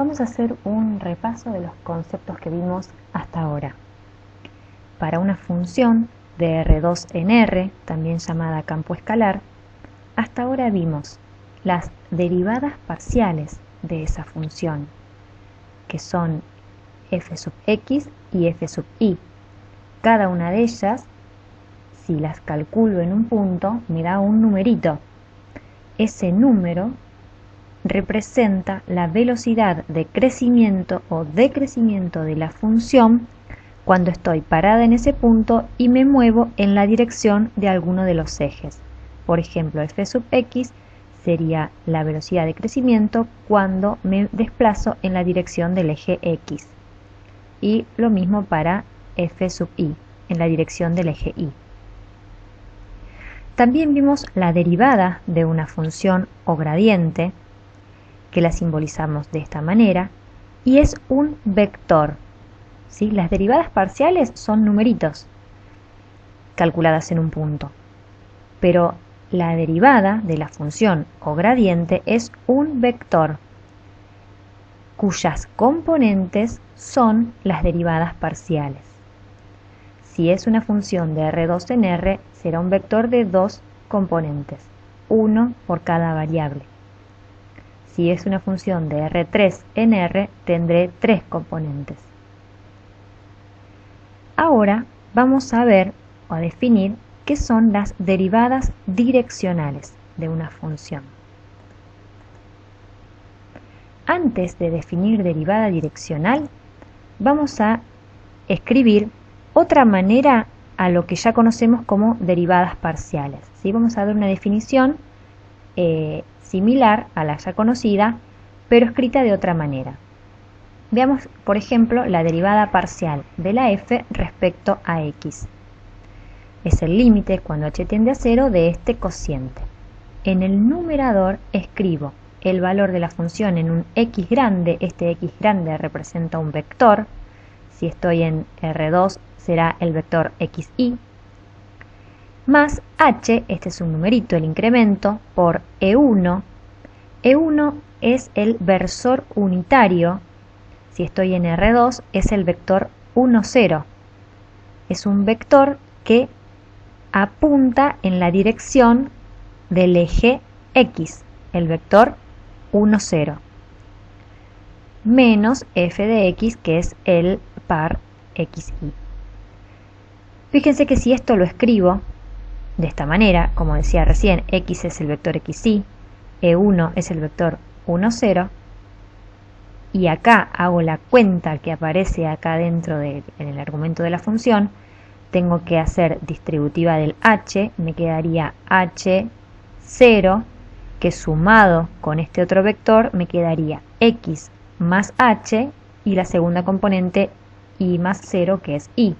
Vamos a hacer un repaso de los conceptos que vimos hasta ahora. Para una función de R2 en R, también llamada campo escalar, hasta ahora vimos las derivadas parciales de esa función, que son f sub x y f sub y. Cada una de ellas, si las calculo en un punto, me da un numerito. Ese número representa la velocidad de crecimiento o decrecimiento de la función cuando estoy parada en ese punto y me muevo en la dirección de alguno de los ejes. Por ejemplo, f sub x sería la velocidad de crecimiento cuando me desplazo en la dirección del eje x. Y lo mismo para f sub y, en la dirección del eje y. También vimos la derivada de una función o gradiente, que la simbolizamos de esta manera, y es un vector. ¿Sí? Las derivadas parciales son numeritos calculadas en un punto, pero la derivada de la función o gradiente es un vector cuyas componentes son las derivadas parciales. Si es una función de R2 en R, será un vector de dos componentes, uno por cada variable. Si es una función de R3 en R, tendré tres componentes. Ahora vamos a ver o a definir qué son las derivadas direccionales de una función. Antes de definir derivada direccional, vamos a escribir otra manera a lo que ya conocemos como derivadas parciales. ¿Sí? Vamos a dar una definición similar a la ya conocida, pero escrita de otra manera. Veamos, por ejemplo, la derivada parcial de la f respecto a x. Es el límite, cuando h tiende a 0, de este cociente. En el numerador escribo el valor de la función en un x grande. Este x grande representa un vector. Si estoy en R2, será el vector xy. Más h, este es un numerito, el incremento, por e1. e1 es el versor unitario. Si estoy en R2, es el vector 1, 0. Es un vector que apunta en la dirección del eje x, el vector 1, 0. Menos f de x, que es el par xy. Fíjense que si esto lo escribo de esta manera, como decía recién, x es el vector xy, e1 es el vector 1, 0, y acá hago la cuenta que aparece acá dentro en el argumento de la función, tengo que hacer distributiva del h, me quedaría h0, que sumado con este otro vector me quedaría x más h, y la segunda componente y más 0, que es y.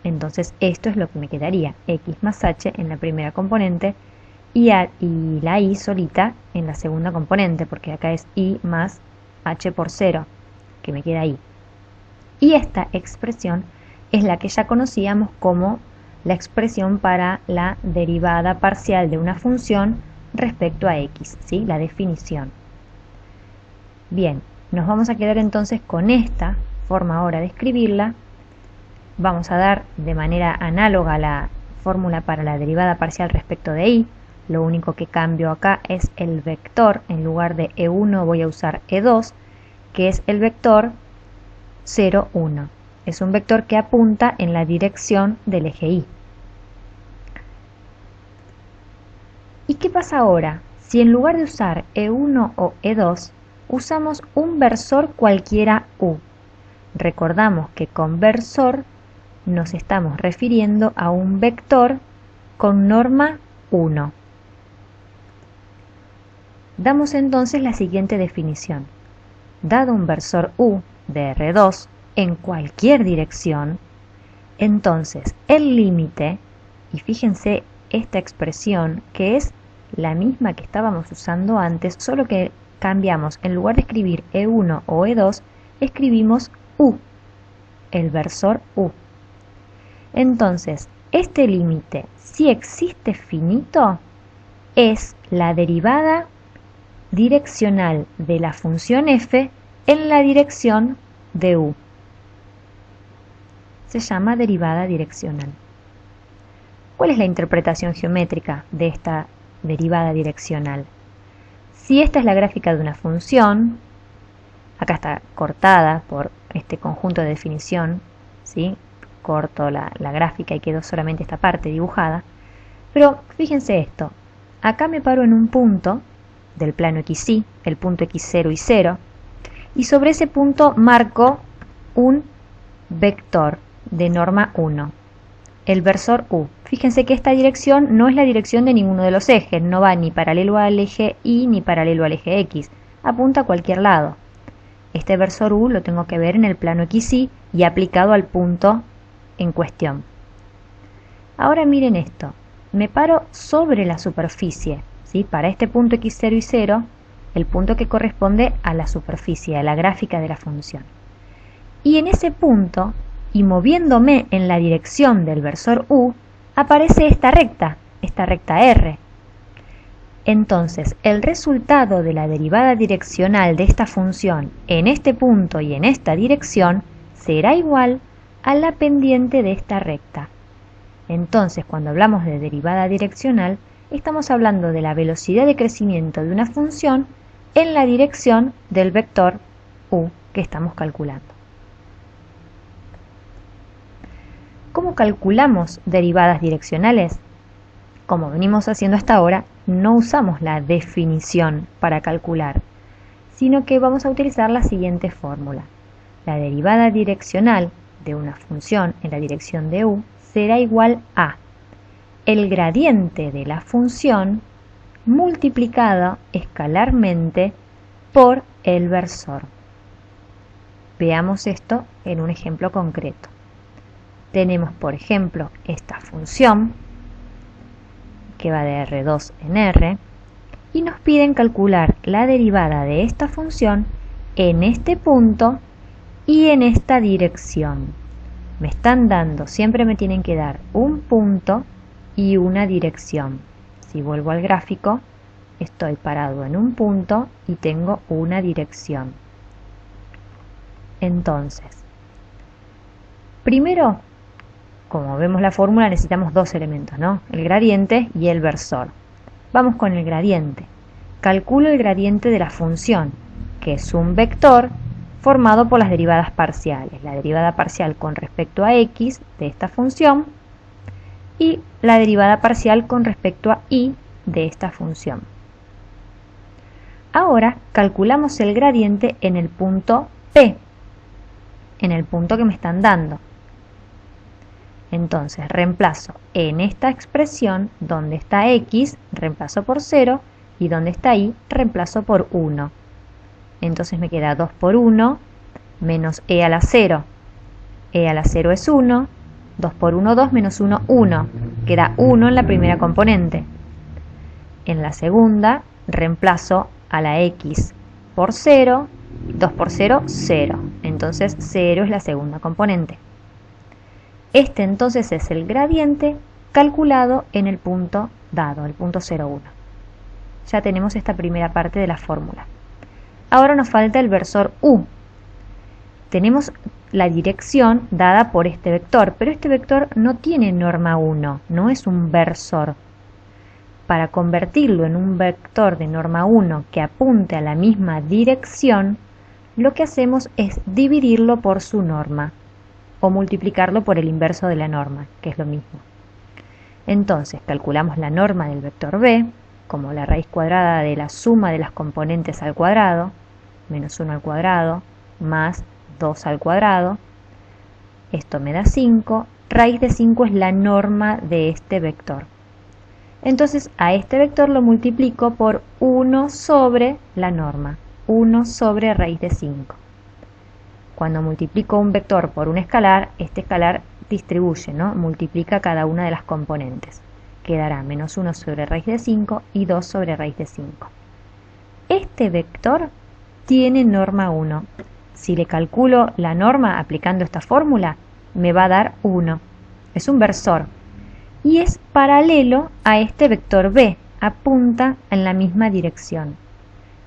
Entonces esto es lo que me quedaría, x más h en la primera componente y la y solita en la segunda componente, porque acá es y más h por 0, que me queda ahí. Y esta expresión es la que ya conocíamos como la expresión para la derivada parcial de una función respecto a x, ¿sí? La definición. Bien, nos vamos a quedar entonces con esta forma ahora de escribirla. Vamos a dar de manera análoga la fórmula para la derivada parcial respecto de y. Lo único que cambio acá es el vector. En lugar de e1 voy a usar e2, que es el vector 0, 1. Es un vector que apunta en la dirección del eje y. ¿Y qué pasa ahora? Si en lugar de usar e1 o e2, usamos un versor cualquiera u. Recordamos que con versor nos estamos refiriendo a un vector con norma 1. Damos entonces la siguiente definición. Dado un versor u de R2 en cualquier dirección, entonces el límite, y fíjense esta expresión que es la misma que estábamos usando antes, solo que cambiamos, en lugar de escribir e1 o e2, escribimos u, el versor u. Entonces, este límite, si existe finito, es la derivada direccional de la función f en la dirección de u. Se llama derivada direccional. ¿Cuál es la interpretación geométrica de esta derivada direccional? Si esta es la gráfica de una función, acá está cortada por este conjunto de definición, ¿sí? Corto la gráfica y quedó solamente esta parte dibujada. Pero fíjense esto, acá me paro en un punto del plano XY, el punto X0 y 0, y sobre ese punto marco un vector de norma 1, el versor U. Fíjense que esta dirección no es la dirección de ninguno de los ejes, no va ni paralelo al eje Y ni paralelo al eje X, apunta a cualquier lado. Este versor U lo tengo que ver en el plano XY y aplicado al punto en cuestión. Ahora miren esto, me paro sobre la superficie, ¿sí? Para este punto X0 y 0, el punto que corresponde a la superficie, a la gráfica de la función. Y en ese punto, y moviéndome en la dirección del versor U, aparece esta recta R. Entonces, el resultado de la derivada direccional de esta función en este punto y en esta dirección será igual a la pendiente de esta recta. Entonces, cuando hablamos de derivada direccional, estamos hablando de la velocidad de crecimiento de una función en la dirección del vector u que estamos calculando. ¿Cómo calculamos derivadas direccionales? Como venimos haciendo hasta ahora, no usamos la definición para calcular, sino que vamos a utilizar la siguiente fórmula. La derivada direccional de una función en la dirección de u será igual a el gradiente de la función multiplicado escalarmente por el versor. Veamos esto en un ejemplo concreto. Tenemos, por ejemplo, esta función que va de R2 en R y nos piden calcular la derivada de esta función en este punto y en esta dirección. Me están dando, siempre me tienen que dar un punto y una dirección. Si vuelvo al gráfico, estoy parado en un punto y tengo una dirección. Entonces, primero, como vemos la fórmula, necesitamos dos elementos, ¿no? El gradiente y el versor. Vamos con el gradiente. Calculo el gradiente de la función, que es un vector formado por las derivadas parciales. La derivada parcial con respecto a x de esta función y la derivada parcial con respecto a y de esta función. Ahora calculamos el gradiente en el punto P, en el punto que me están dando. Entonces reemplazo en esta expresión donde está x, reemplazo por 0, y donde está y, reemplazo por 1. Entonces me queda 2 por 1 menos e a la 0. E a la 0 es 1, 2 por 1, 2, menos 1, 1. Queda 1 en la primera componente. En la segunda reemplazo a la x por 0, 2 por 0, 0. Entonces 0 es la segunda componente. Este entonces es el gradiente calculado en el punto dado, el punto 0,1. Ya tenemos esta primera parte de la fórmula. Ahora nos falta el versor u. Tenemos la dirección dada por este vector, pero este vector no tiene norma 1, no es un versor. Para convertirlo en un vector de norma 1 que apunte a la misma dirección, lo que hacemos es dividirlo por su norma o multiplicarlo por el inverso de la norma, que es lo mismo. Entonces calculamos la norma del vector b como la raíz cuadrada de la suma de las componentes al cuadrado, menos 1 al cuadrado, más 2 al cuadrado. Esto me da 5. Raíz de 5 es la norma de este vector. Entonces a este vector lo multiplico por 1 sobre la norma, 1 sobre raíz de 5. Cuando multiplico un vector por un escalar, este escalar distribuye, ¿no? Multiplica cada una de las componentes. Quedará menos 1 sobre raíz de 5 y 2 sobre raíz de 5. Este vector tiene norma 1. Si le calculo la norma aplicando esta fórmula, me va a dar 1. Es un versor. Y es paralelo a este vector b, apunta en la misma dirección.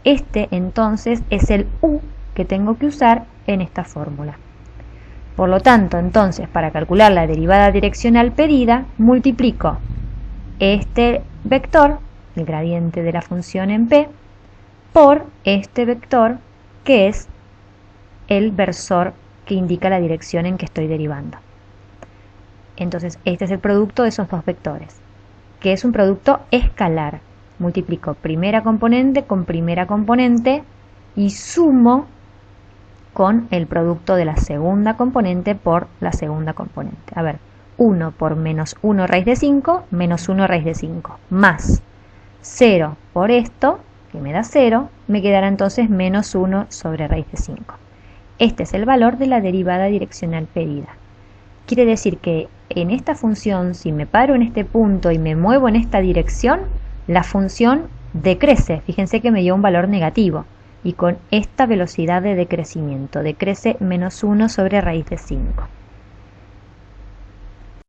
Este entonces es el u que tengo que usar en esta fórmula. Por lo tanto, entonces, para calcular la derivada direccional pedida, multiplico este vector, el gradiente de la función en p, por este vector que es el versor que indica la dirección en que estoy derivando. Entonces, este es el producto de esos dos vectores, que es un producto escalar. Multiplico primera componente con primera componente y sumo con el producto de la segunda componente por la segunda componente. A ver, 1 por menos 1 raíz de 5, menos 1 raíz de 5, más 0 por esto, que me da 0, me quedará entonces menos 1 sobre raíz de 5. Este es el valor de la derivada direccional pedida. Quiere decir que en esta función, si me paro en este punto y me muevo en esta dirección, la función decrece. Fíjense que me dio un valor negativo. Y con esta velocidad de decrecimiento, decrece menos 1 sobre raíz de 5.